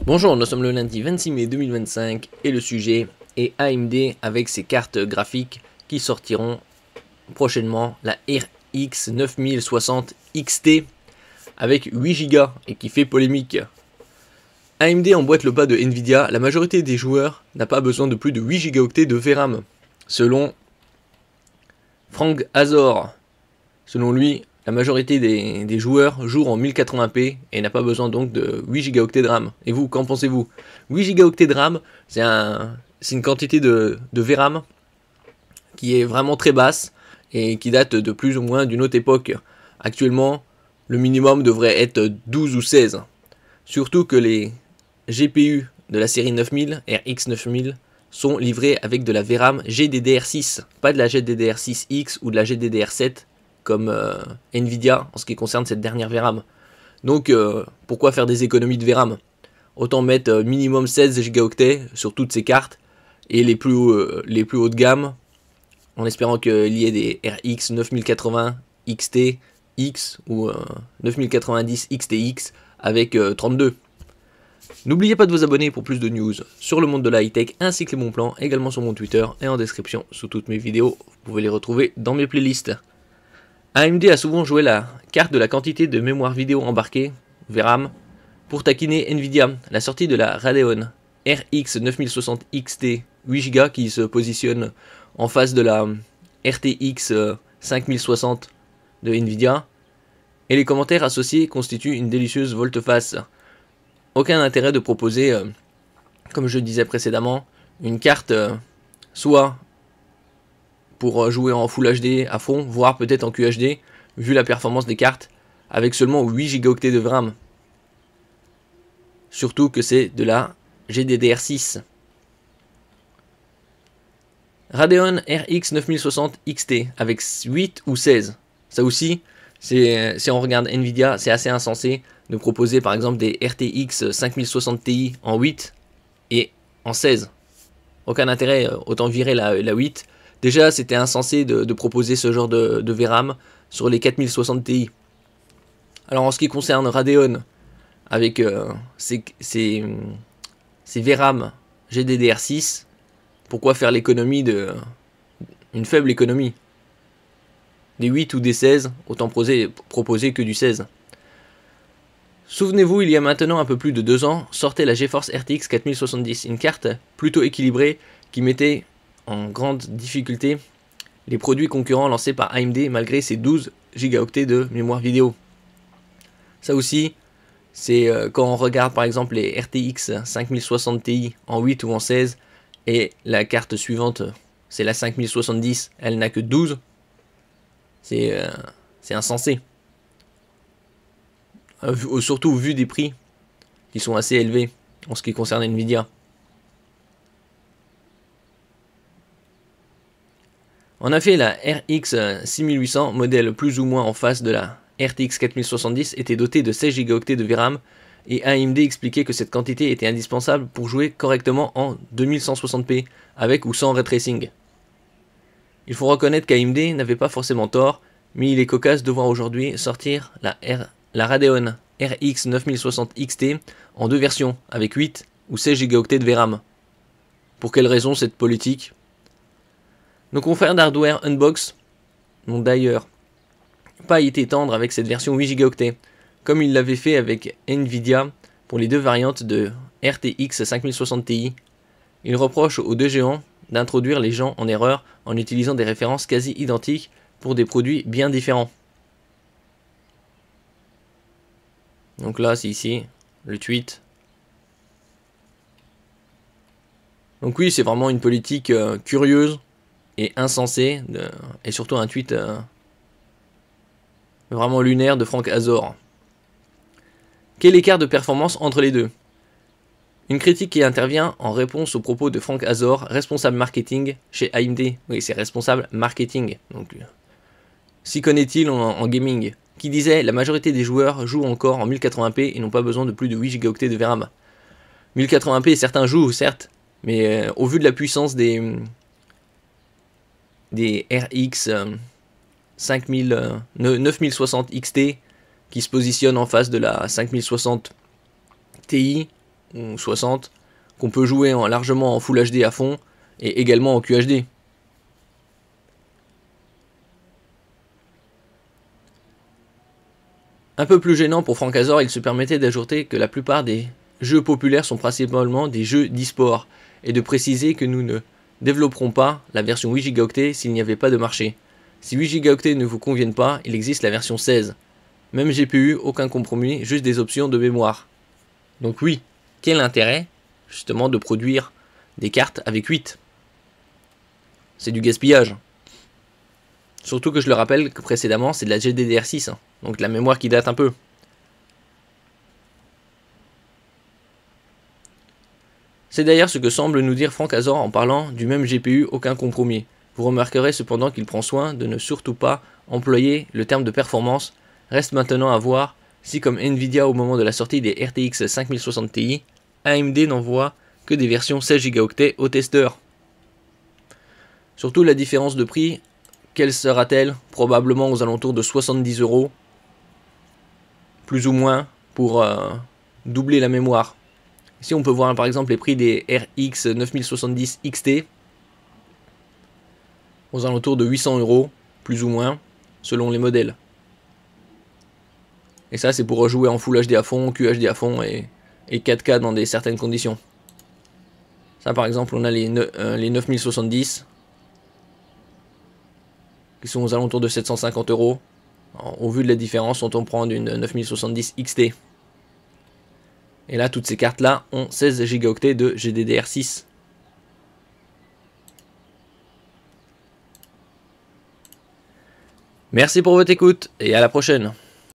Bonjour, nous sommes le lundi 26 mai 2025 et le sujet est AMD avec ses cartes graphiques qui sortiront prochainement, la RX 9060 XT avec 8 Go et qui fait polémique. AMD emboîte le pas de Nvidia, la majorité des joueurs n'a pas besoin de plus de 8 Go de VRAM, selon Frank Azor. Selon lui, la majorité des joueurs jouent en 1080p et n'a pas besoin donc de 8 Go de RAM. Et vous, qu'en pensez-vous? 8 Go de RAM, c'est une quantité de VRAM qui est vraiment très basse et qui date de plus ou moins d'une autre époque. Actuellement, le minimum devrait être 12 ou 16. Surtout que les GPU de la série 9000, RX 9000, sont livrés avec de la VRAM GDDR6, pas de la GDDR6X ou de la GDDR7 comme Nvidia en ce qui concerne cette dernière VRAM. Donc pourquoi faire des économies de VRAM? Autant mettre minimum 16 Go sur toutes ces cartes et les plus hauts de gamme, en espérant qu'il y ait des RX 9080 XT X ou 9090 XTX avec 32. N'oubliez pas de vous abonner pour plus de news sur le monde de la high-tech ainsi que les bons plans, également sur mon Twitter et en description sous toutes mes vidéos. Vous pouvez les retrouver dans mes playlists. AMD a souvent joué la carte de la quantité de mémoire vidéo embarquée, VRAM, pour taquiner Nvidia. La sortie de la Radeon RX 9060 XT 8 Go qui se positionne en face de la RTX 5060 de Nvidia et les commentaires associés constituent une délicieuse volte-face. Aucun intérêt de proposer, comme je le disais précédemment, une carte soit pour jouer en Full HD à fond, voire peut-être en QHD, vu la performance des cartes, avec seulement 8 Go de VRAM. Surtout que c'est de la GDDR6. Radeon RX 9060 XT avec 8 ou 16. Ça aussi, si on regarde Nvidia, c'est assez insensé de proposer par exemple des RTX 5060 Ti en 8 et en 16. Aucun intérêt, autant virer la 8. Déjà, c'était insensé de proposer ce genre de VRAM sur les 4060 Ti. Alors, en ce qui concerne Radeon, avec ses VRAM GDDR6, pourquoi faire l'économie une faible économie? Des 8 ou des 16, autant proposer que du 16. Souvenez-vous, il y a maintenant un peu plus de 2 ans, sortait la GeForce RTX 4070, une carte plutôt équilibrée qui mettait en grande difficulté les produits concurrents lancés par AMD malgré ses 12 Go de mémoire vidéo. Ça aussi, c'est quand on regarde par exemple les RTX 5060 Ti en 8 ou en 16 et la carte suivante, c'est la 5070, elle n'a que 12. C'est insensé. Surtout vu des prix qui sont assez élevés en ce qui concerne Nvidia. En effet, la RX 6800, modèle plus ou moins en face de la RTX 4070, était dotée de 16 Go de VRAM et AMD expliquait que cette quantité était indispensable pour jouer correctement en 2160p avec ou sans ray tracing. Il faut reconnaître qu'AMD n'avait pas forcément tort, mais il est cocasse de voir aujourd'hui sortir la Radeon RX 9060 XT en 2 versions avec 8 ou 16 Go de VRAM. Pour quelle raison cette politique? Nos confrères d'Hardware Unbox n'ont d'ailleurs pas été tendres avec cette version 8 Go, comme ils l'avaient fait avec Nvidia pour les 2 variantes de RTX 5060 Ti. Ils reprochent aux 2 géants d'introduire les gens en erreur en utilisant des références quasi identiques pour des produits bien différents. Donc là, c'est ici, le tweet. Donc oui, c'est vraiment une politique curieuse et insensé, et surtout un tweet vraiment lunaire de Frank Azor. Quel écart de performance entre les deux? Une critique qui intervient en réponse aux propos de Frank Azor, responsable marketing chez AMD. Oui, c'est responsable marketing. Donc, s'y connaît-il en gaming? Qui disait la majorité des joueurs jouent encore en 1080p et n'ont pas besoin de plus de 8 Go de VRAM. 1080p, certains jouent, certes, mais au vu de la puissance des RX 9060 XT qui se positionnent en face de la 5060 Ti ou 60 qu'on peut jouer largement en Full HD à fond et également en QHD. Un peu plus gênant pour Francasor, il se permettait d'ajouter que la plupart des jeux populaires sont principalement des jeux d'e-sport et de préciser que nous ne développerons pas la version 8 Go s'il n'y avait pas de marché. Si 8 Go ne vous conviennent pas, il existe la version 16. Même GPU, aucun compromis, juste des options de mémoire. Donc oui, quel intérêt justement de produire des cartes avec 8? C'est du gaspillage. Surtout que je le rappelle que précédemment c'est de la GDDR6, hein, donc la mémoire qui date un peu. C'est d'ailleurs ce que semble nous dire Francasor en parlant du même GPU aucun compromis. Vous remarquerez cependant qu'il prend soin de ne surtout pas employer le terme de performance. Reste maintenant à voir si comme Nvidia au moment de la sortie des RTX 5060 Ti, AMD n'envoie que des versions 16 Go aux testeurs. Surtout la différence de prix, quelle sera-t-elle? Probablement aux alentours de 70 €, plus ou moins, pour doubler la mémoire. Ici on peut voir par exemple les prix des RX 9070 XT, aux alentours de 800 €, plus ou moins, selon les modèles. Et ça c'est pour jouer en Full HD à fond, QHD à fond et 4K dans certaines conditions. Ça par exemple on a les 9070 qui sont aux alentours de 750 €. Au vu de la différence, on prend une 9070 XT. Et là, toutes ces cartes-là ont 16 Go de GDDR6. Merci pour votre écoute et à la prochaine.